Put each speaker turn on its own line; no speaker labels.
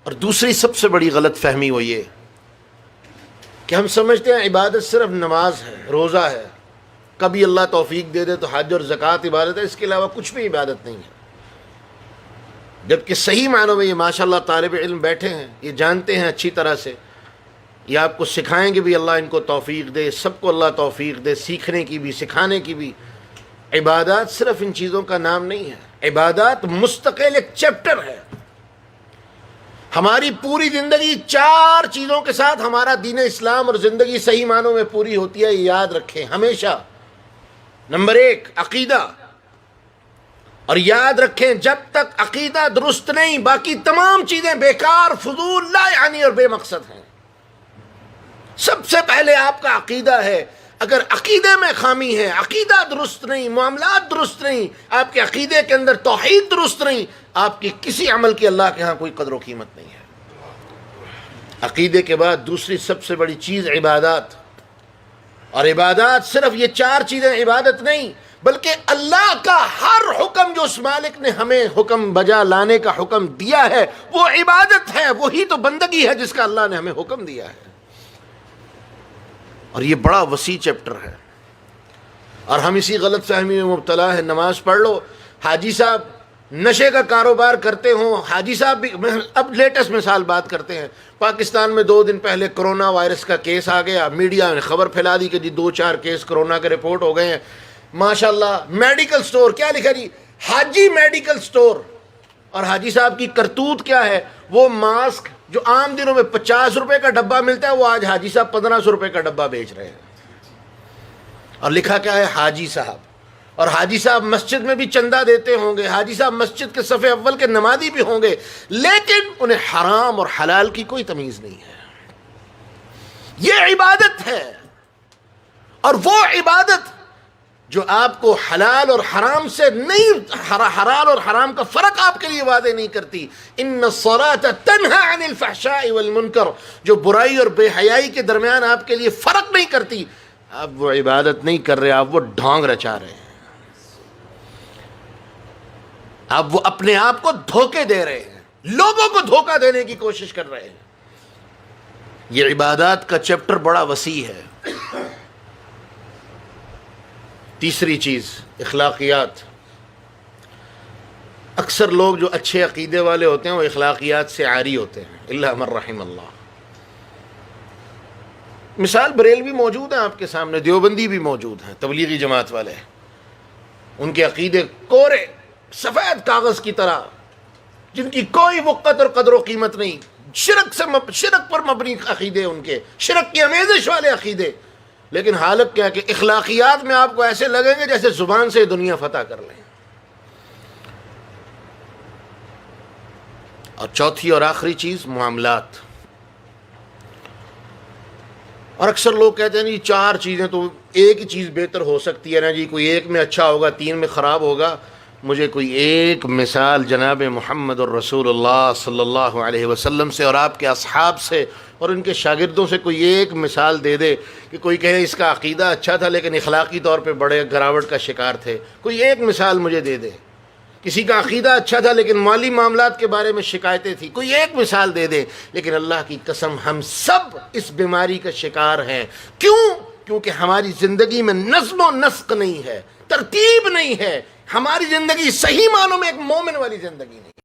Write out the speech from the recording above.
اور دوسری سب سے بڑی غلط فہمی وہ یہ کہ ہم سمجھتے ہیں عبادت صرف نماز ہے، روزہ ہے، کبھی اللہ توفیق دے دے تو حج اور زکوٰۃ عبادت ہے، اس کے علاوہ کچھ بھی عبادت نہیں ہے۔ جبکہ صحیح معنوں میں یہ ماشاءاللہ طالب علم بیٹھے ہیں، یہ جانتے ہیں اچھی طرح سے، یہ آپ کو سکھائیں گے بھی، اللہ ان کو توفیق دے، سب کو اللہ توفیق دے، سیکھنے کی بھی سکھانے کی بھی۔ عبادات صرف ان چیزوں کا نام نہیں ہے، عبادات مستقل ایک چیپٹر ہے۔ ہماری پوری زندگی 4 چیزوں کے ساتھ ہمارا دین اسلام اور زندگی صحیح معنوں میں پوری ہوتی ہے، یہ یاد رکھیں ہمیشہ۔ نمبر 1 عقیدہ، اور یاد رکھیں جب تک عقیدہ درست نہیں باقی تمام چیزیں بیکار، فضول، لا یعنی اور بے مقصد ہیں۔ سب سے پہلے آپ کا عقیدہ ہے، اگر عقیدے میں خامی ہے، عقیدہ درست نہیں، معاملات درست نہیں، آپ کے عقیدے کے اندر توحید درست نہیں، آپ کی کسی عمل کی اللہ کے ہاں کوئی قدر و قیمت نہیں ہے۔ عقیدے کے بعد دوسری سب سے بڑی چیز عبادات، اور عبادات صرف یہ 4 چیزیں عبادت نہیں بلکہ اللہ کا ہر حکم جو اس مالک نے ہمیں حکم بجا لانے کا حکم دیا ہے وہ عبادت ہے، وہی تو بندگی ہے جس کا اللہ نے ہمیں حکم دیا ہے۔ اور یہ بڑا وسیع چیپٹر ہے، اور ہم اسی غلط فہمی میں مبتلا ہے۔ نماز پڑھ لو، حاجی صاحب نشے کا کاروبار کرتے ہوں، حاجی صاحب بھی، اب لیٹسٹ مثال بات کرتے ہیں، پاکستان میں 2 دن پہلے کرونا وائرس کا کیس آ گیا، میڈیا نے خبر پھیلا دی کہ جی 2-4 کیس کرونا کے رپورٹ ہو گئے ہیں۔ ماشاءاللہ میڈیکل سٹور، کیا لکھا جی؟ حاجی میڈیکل سٹور۔ اور حاجی صاحب کی کرتوت کیا ہے؟ وہ ماسک جو عام دنوں میں 50 روپے کا ڈبہ ملتا ہے وہ آج حاجی صاحب 1500 روپے کا ڈبہ بیچ رہے ہیں، اور لکھا کیا ہے؟ حاجی صاحب۔ اور حاجی صاحب مسجد میں بھی چندہ دیتے ہوں گے، حاجی صاحب مسجد کے صف اول کے نمازی بھی ہوں گے، لیکن انہیں حرام اور حلال کی کوئی تمیز نہیں ہے۔ یہ عبادت ہے، اور وہ عبادت جو آپ کو حلال اور حرام سے نہیں، حلال اور حرام کا فرق آپ کے لیے واضح نہیں کرتی۔ ان الصلاۃ تنہی عن الفحشاء والمنکر، جو برائی اور بے حیائی کے درمیان آپ کے لیے فرق نہیں کرتی، آپ وہ عبادت نہیں کر رہے، آپ وہ ڈھونگ رچا رہے ہیں، آپ وہ اپنے آپ کو دھوکے دے رہے ہیں، لوگوں کو دھوکہ دینے کی کوشش کر رہے ہیں۔ یہ عبادات کا چیپٹر بڑا وسیع ہے۔ تیسری چیز اخلاقیات۔ اکثر لوگ جو اچھے عقیدے والے ہوتے ہیں وہ اخلاقیات سے عاری ہوتے ہیں، الا من رحم اللہ۔ مثال بریلوی موجود ہیں آپ کے سامنے، دیوبندی بھی موجود ہیں، تبلیغی جماعت والے، ان کے عقیدے کورے سفید کاغذ کی طرح، جن کی کوئی وقت اور قدر و قیمت نہیں، شرک پر مبنی عقیدے، ان کے شرک کی آمیزش والے عقیدے، لیکن حالت کیا کہ اخلاقیات میں آپ کو ایسے لگیں گے جیسے زبان سے دنیا فتح کر لیں۔ اور چوتھی اور آخری چیز معاملات۔ اور اکثر لوگ کہتے ہیں جی 4 چیزیں تو ایک ہی چیز بہتر ہو سکتی ہے نا جی، کوئی ایک میں اچھا ہوگا 3 میں خراب ہوگا۔ مجھے کوئی ایک مثال جناب محمد الرسول اللہ صلی اللہ علیہ وسلم سے اور آپ کے اصحاب سے اور ان کے شاگردوں سے کوئی ایک مثال دے دے کہ کوئی کہے اس کا عقیدہ اچھا تھا لیکن اخلاقی طور پہ بڑے گراوٹ کا شکار تھے، کوئی ایک مثال مجھے دے دے۔ کسی کا عقیدہ اچھا تھا لیکن مالی معاملات کے بارے میں شکایتیں تھیں، کوئی ایک مثال دے دے۔ لیکن اللہ کی قسم ہم سب اس بیماری کا شکار ہیں۔ کیوں؟ کیونکہ ہماری زندگی میں نظم و نسق نہیں ہے، ترتیب نہیں ہے، ہماری زندگی صحیح معنوں میں ایک مومن والی زندگی نہیں۔